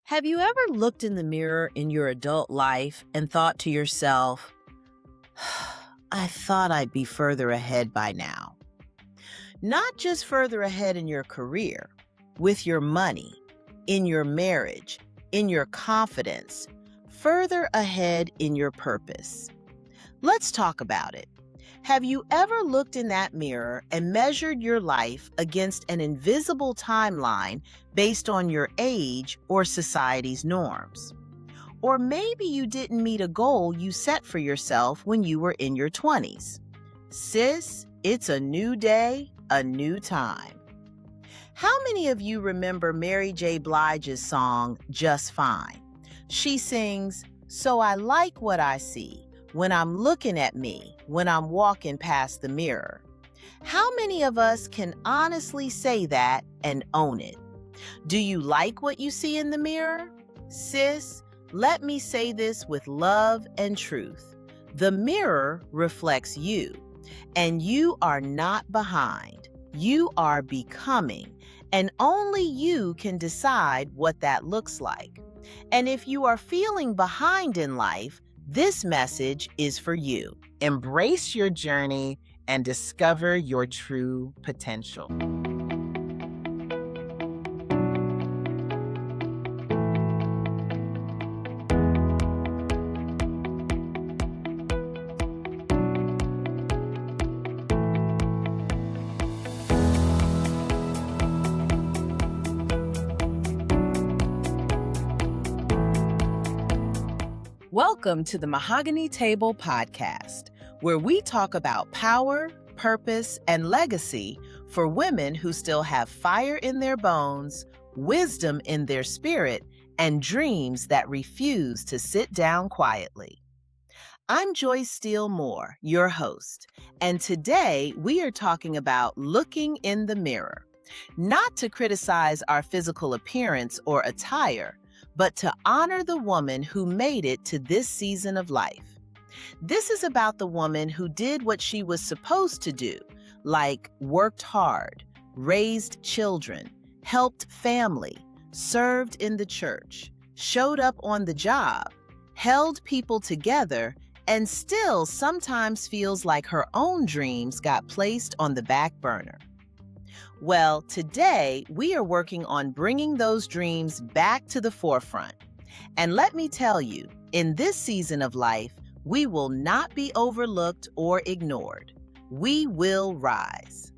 Have you ever looked in the mirror in your adult life and thought to yourself, I thought I'd be further ahead by now? Not just further ahead in your career, with your money, in your marriage, in your confidence, further ahead in your purpose. Let's talk about it. Have you ever looked in that mirror and measured your life against an invisible timeline based on your age or society's norms? Or maybe you didn't meet a goal you set for yourself when you were in your 20s. Sis, it's a new day, a new time. How many of you remember Mary J. Blige's song, Just Fine? She sings, "So I like what I see when I'm looking at me, when I'm walking past the mirror." How many of us can honestly say that and own it? Do you like what you see in the mirror? Sis, let me say this with love and truth. The mirror reflects you, and you are not behind. You are becoming, and only you can decide what that looks like. And if you are feeling behind in life, this message is for you. Embrace your journey and discover your true potential. Welcome to the Mahogany Table Podcast, where we talk about power, purpose, and legacy for women who still have fire in their bones, wisdom in their spirit, and dreams that refuse to sit down quietly. I'm Joyce Steele-Moore, your host, and today we are talking about looking in the mirror, not to criticize our physical appearance or attire, but to honor the woman who made it to this season of life. This is about the woman who did what she was supposed to do, like worked hard, raised children, helped family, served in the church, showed up on the job, held people together, and still sometimes feels like her own dreams got placed on the back burner. Well, today we are working on bringing those dreams back to the forefront. And let me tell you, in this season of life, we will not be overlooked or ignored. We will rise.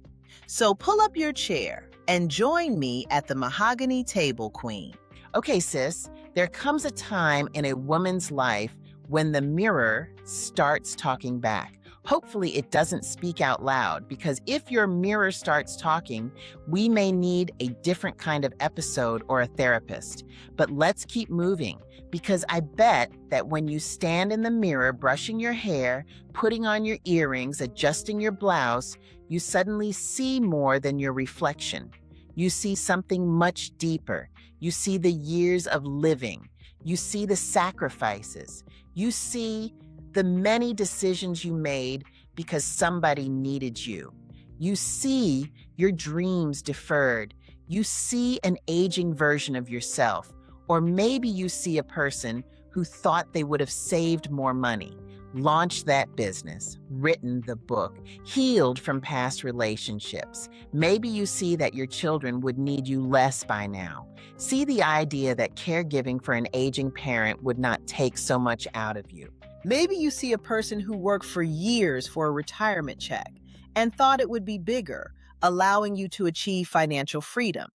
So pull up your chair and join me at the Mahogany Table, Queen. Okay, sis, there comes a time in a woman's life when the mirror starts talking back. Hopefully it doesn't speak out loud, because if your mirror starts talking, we may need a different kind of episode or a therapist. But let's keep moving, because I bet that when you stand in the mirror brushing your hair, putting on your earrings, adjusting your blouse, you suddenly see more than your reflection. You see something much deeper. You see the years of living. You see the sacrifices. You see the many decisions you made because somebody needed you. You see your dreams deferred. You see an aging version of yourself. Or maybe you see a person who thought they would have saved more money, launched that business, written the book, healed from past relationships. Maybe you see that your children would need you less by now. See the idea that caregiving for an aging parent would not take so much out of you. Maybe you see a person who worked for years for a retirement check and thought it would be bigger, allowing you to achieve financial freedom.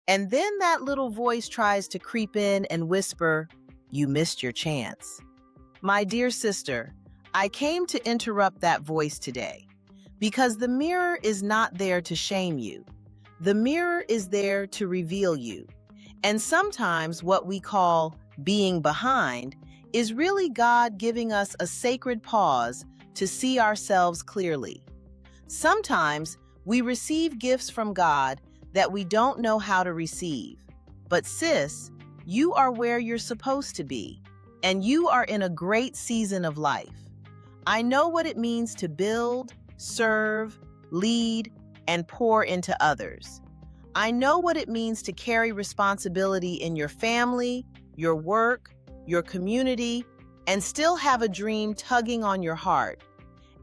And then that little voice tries to creep in and whisper, "You missed your chance." My dear sister, I came to interrupt that voice today because the mirror is not there to shame you. The mirror is there to reveal you. And sometimes what we call being behind is really God giving us a sacred pause to see ourselves clearly. Sometimes we receive gifts from God that we don't know how to receive. But sis, you are where you're supposed to be, and you are in a great season of life. I know what it means to build, serve, lead, and pour into others. I know what it means to carry responsibility in your family, your work, your community, and still have a dream tugging on your heart.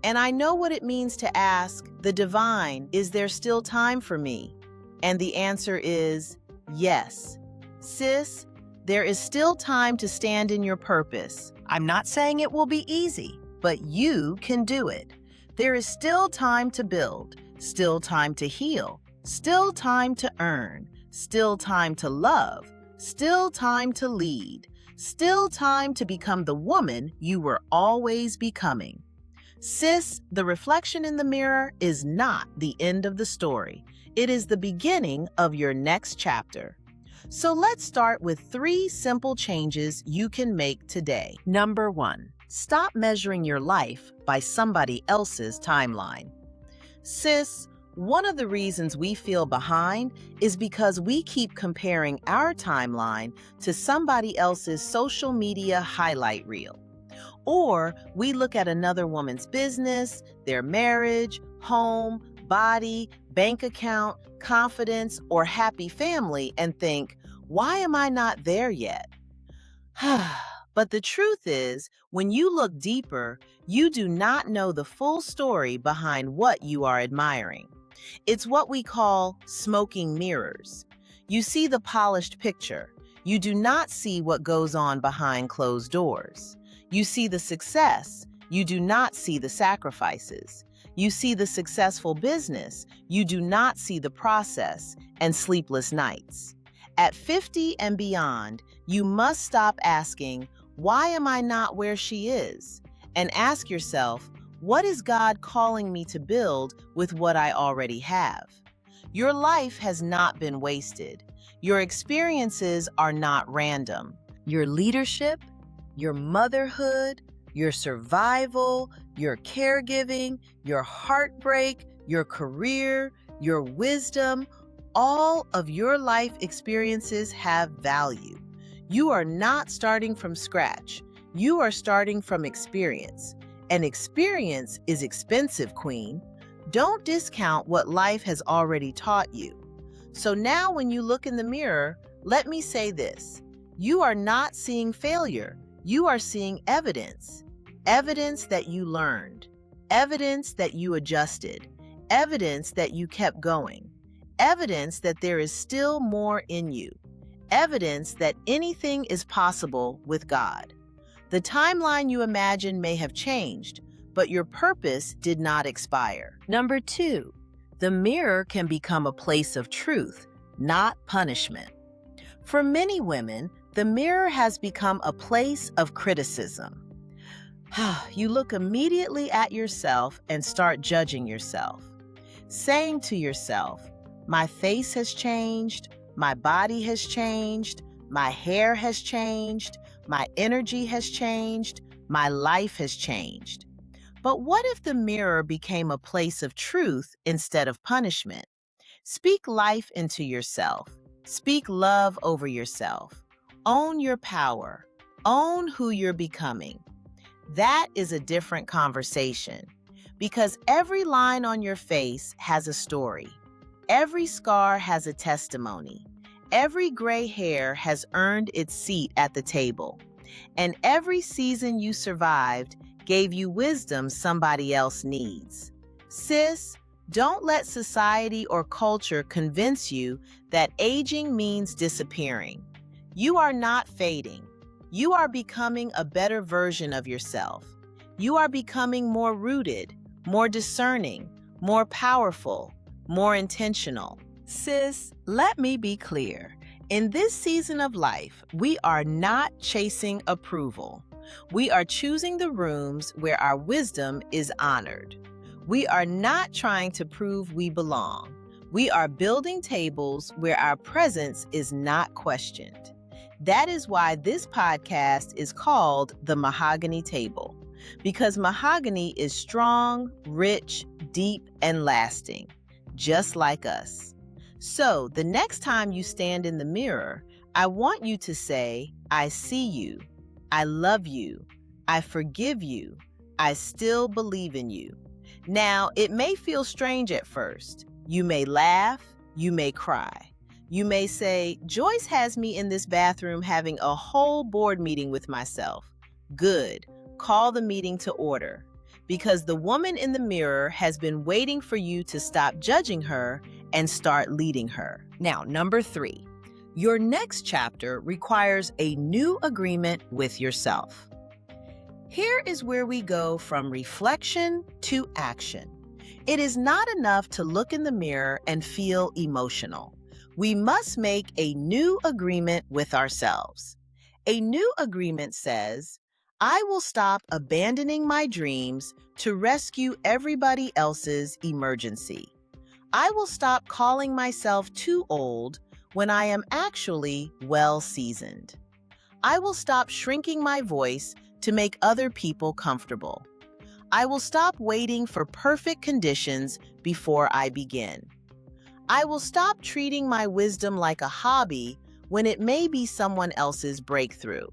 And I know what it means to ask the divine, is there still time for me? And the answer is yes. Sis, there is still time to stand in your purpose. I'm not saying it will be easy, but you can do it. There is still time to build, still time to heal, still time to earn, still time to love, still time to lead, still time to become the woman you were always becoming. Sis, the reflection in the mirror is not the end of the story. It is the beginning of your next chapter. So let's start with 3 simple changes you can make today. Number 1, stop measuring your life by somebody else's timeline. Sis, one of the reasons we feel behind is because we keep comparing our timeline to somebody else's social media highlight reel. Or we look at another woman's business, their marriage, home, body, bank account, confidence, or happy family and think, why am I not there yet? But the truth is, when you look deeper, you do not know the full story behind what you are admiring. It's what we call smoking mirrors. You see the polished picture. You do not see what goes on behind closed doors. You see the success. You do not see the sacrifices. You see the successful business. You do not see the process and sleepless nights. At 50 and beyond, you must stop asking, why am I not where she is? And ask yourself, what is God calling me to build with what I already have? Your life has not been wasted. Your experiences are not random. Your leadership, your motherhood, your survival, your caregiving, your heartbreak, your career, your wisdom, all of your life experiences have value. You are not starting from scratch. You are starting from experience. And experience is expensive, Queen. Don't discount what life has already taught you. So now when you look in the mirror, let me say this. You are not seeing failure. You are seeing evidence. Evidence that you learned. Evidence that you adjusted. Evidence that you kept going. Evidence that there is still more in you. Evidence that anything is possible with God. The timeline you imagine may have changed, but your purpose did not expire. Number 2, the mirror can become a place of truth, not punishment. For many women, the mirror has become a place of criticism. You look immediately at yourself and start judging yourself, saying to yourself, my face has changed, my body has changed, my hair has changed, my energy has changed, my life has changed. But what if the mirror became a place of truth instead of punishment? Speak life into yourself. Speak love over yourself. Own your power. Own who you're becoming. That is a different conversation because every line on your face has a story. Every scar has a testimony. Every gray hair has earned its seat at the table. And every season you survived gave you wisdom somebody else needs. Sis, don't let society or culture convince you that aging means disappearing. You are not fading. You are becoming a better version of yourself. You are becoming more rooted, more discerning, more powerful, more intentional. Sis, let me be clear. In this season of life, we are not chasing approval. We are choosing the rooms where our wisdom is honored. We are not trying to prove we belong. We are building tables where our presence is not questioned. That is why this podcast is called The Mahogany Table, because mahogany is strong, rich, deep, and lasting, just like us. So the next time you stand in the mirror, I want you to say, I see you, I love you, I forgive you, I still believe in you. Now, it may feel strange at first. You may laugh, you may cry. You may say, Joyce has me in this bathroom having a whole board meeting with myself. Good. Call the meeting to order. Because the woman in the mirror has been waiting for you to stop judging her and start leading her. Now, number 3. Your next chapter requires a new agreement with yourself. Here is where we go from reflection to action. It is not enough to look in the mirror and feel emotional. We must make a new agreement with ourselves. A new agreement says, I will stop abandoning my dreams to rescue everybody else's emergency. I will stop calling myself too old when I am actually well-seasoned. I will stop shrinking my voice to make other people comfortable. I will stop waiting for perfect conditions before I begin. I will stop treating my wisdom like a hobby when it may be someone else's breakthrough.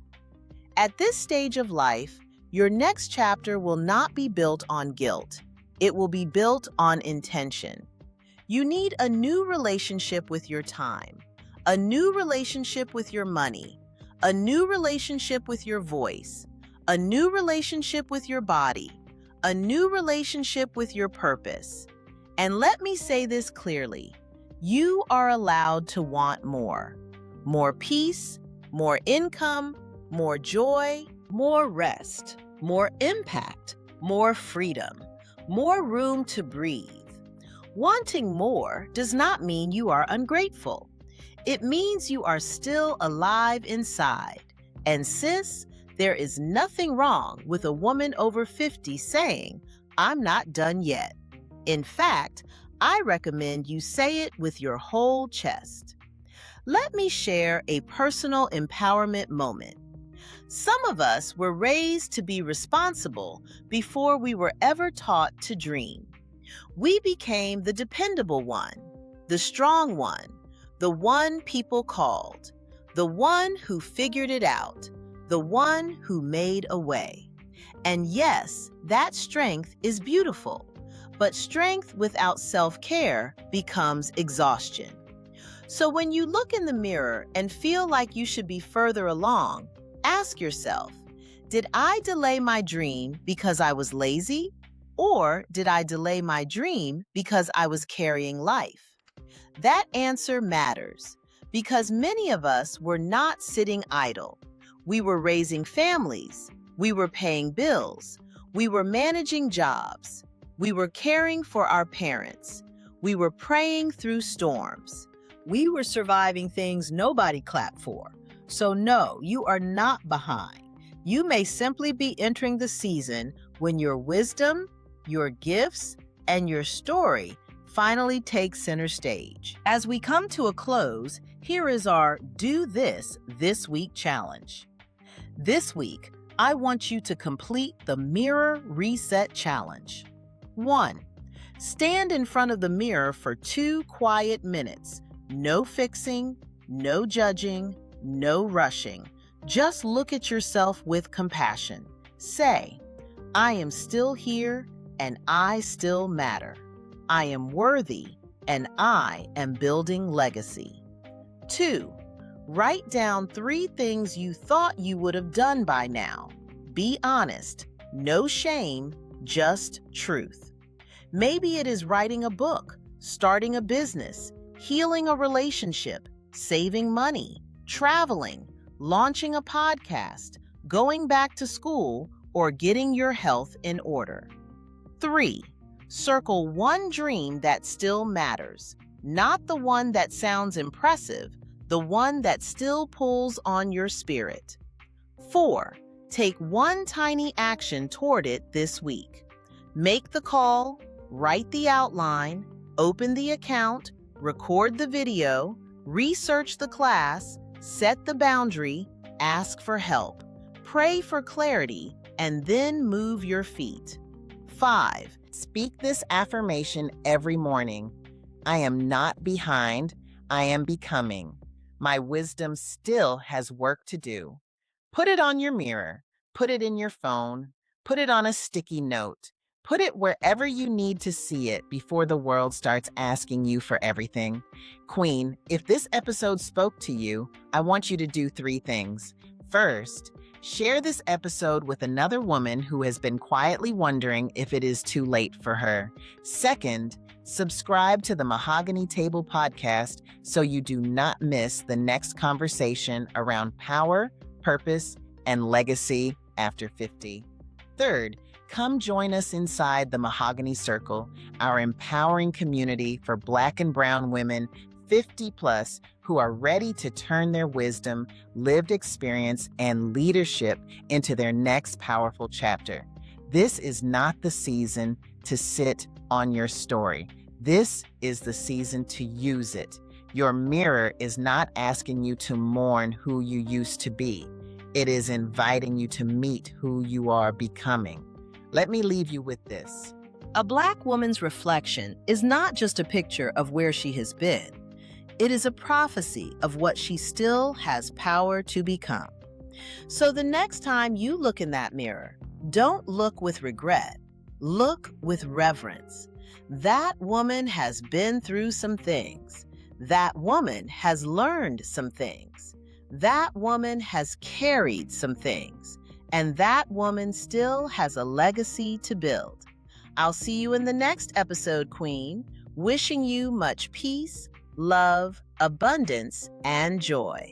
At this stage of life, your next chapter will not be built on guilt. It will be built on intention. You need a new relationship with your time, a new relationship with your money, a new relationship with your voice, a new relationship with your body, a new relationship with your purpose. And let me say this clearly. You are allowed to want more. More peace, more income, more joy, more rest, more impact, more freedom, more room to breathe. Wanting more does not mean you are ungrateful. It means you are still alive inside. And sis, there is nothing wrong with a woman over 50 saying, I'm not done yet. In fact, I recommend you say it with your whole chest. Let me share a personal empowerment moment. Some of us were raised to be responsible before we were ever taught to dream. We became the dependable one, the strong one, the one people called, the one who figured it out, the one who made a way. And yes, that strength is beautiful. But strength without self-care becomes exhaustion. So when you look in the mirror and feel like you should be further along, ask yourself, did I delay my dream because I was lazy? Or did I delay my dream because I was carrying life? That answer matters because many of us were not sitting idle. We were raising families. We were paying bills. We were managing jobs. We were caring for our parents. We were praying through storms. We were surviving things nobody clapped for. So no, you are not behind. You may simply be entering the season when your wisdom, your gifts, and your story finally take center stage. As we come to a close, here is our Do This Week challenge. This week, I want you to complete the Mirror Reset Challenge. 1. Stand in front of the mirror for 2 quiet minutes. No fixing, no judging, no rushing. Just look at yourself with compassion. Say, I am still here and I still matter. I am worthy and I am building legacy. 2. Write down 3 things you thought you would have done by now. Be honest, no shame, just truth. Maybe it is writing a book, starting a business, healing a relationship, saving money, traveling, launching a podcast, going back to school, or getting your health in order. 3. Circle one dream that still matters, not the one that sounds impressive, the one that still pulls on your spirit. 4. Take one tiny action toward it this week. Make the call, write the outline, open the account, record the video, research the class, set the boundary, ask for help, pray for clarity, and then move your feet. 5. Speak this affirmation every morning. I am not behind. I am becoming. My wisdom still has work to do. Put it on your mirror. Put it in your phone. Put it on a sticky note. Put it wherever you need to see it before the world starts asking you for everything. Queen, if this episode spoke to you, I want you to do 3 things. First, share this episode with another woman who has been quietly wondering if it is too late for her. Second, subscribe to the Mahogany Table podcast so you do not miss the next conversation around power, purpose, and legacy after 50. Third, come join us inside the Mahogany Circle, our empowering community for Black and Brown women 50 plus who are ready to turn their wisdom, lived experience, and leadership into their next powerful chapter. This is not the season to sit on your story. This is the season to use it. Your mirror is not asking you to mourn who you used to be. It is inviting you to meet who you are becoming. Let me leave you with this. A Black woman's reflection is not just a picture of where she has been. It is a prophecy of what she still has power to become. So the next time you look in that mirror, don't look with regret. Look with reverence. That woman has been through some things. That woman has learned some things. That woman has carried some things. And that woman still has a legacy to build. I'll see you in the next episode, Queen. Wishing you much peace, love, abundance, and joy.